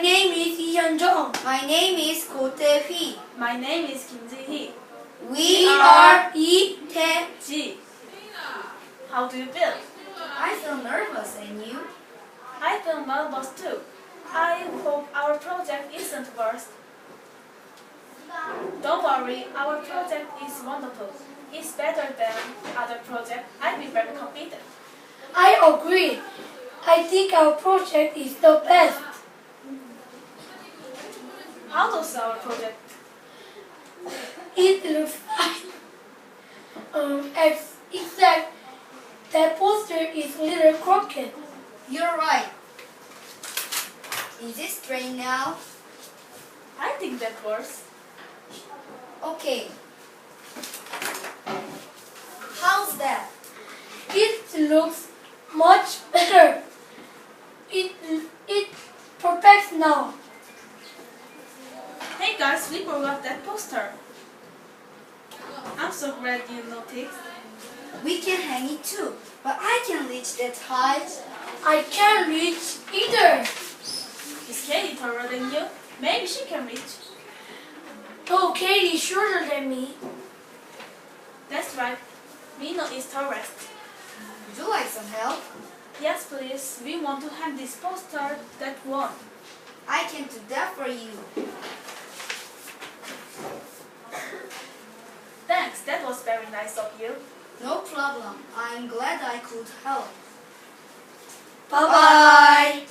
name is Hyunjong. My name is Ko Tae-hee. My name is Kim Ji-hee. We are Yi. Ji. How do you feel? I feel nervous, and you? I feel nervous too. I hope our project isn't worse. Don't worry, our project is wonderful. It's better than other projects. I'll be very confident. I agree. I think our project is the best. How does our project? It looks fine. Except that poster is a little crooked. You're right. Is it straight now? I think that works. Okay. How's that? It looks much better. It perfect now. Hey guys, we forgot that poster. I'm so glad you noticed. We can hang it too, but I can reach that height. I can't reach either. Is Katie taller than you? Maybe she can reach. Oh, Katie is shorter than me. That's right. Mino is tallest. Would you like some help? Yes, please. We want to hang this poster that won. I can do that for you. Thanks. That was very nice of you. No problem. I'm glad I could help. Bye-bye.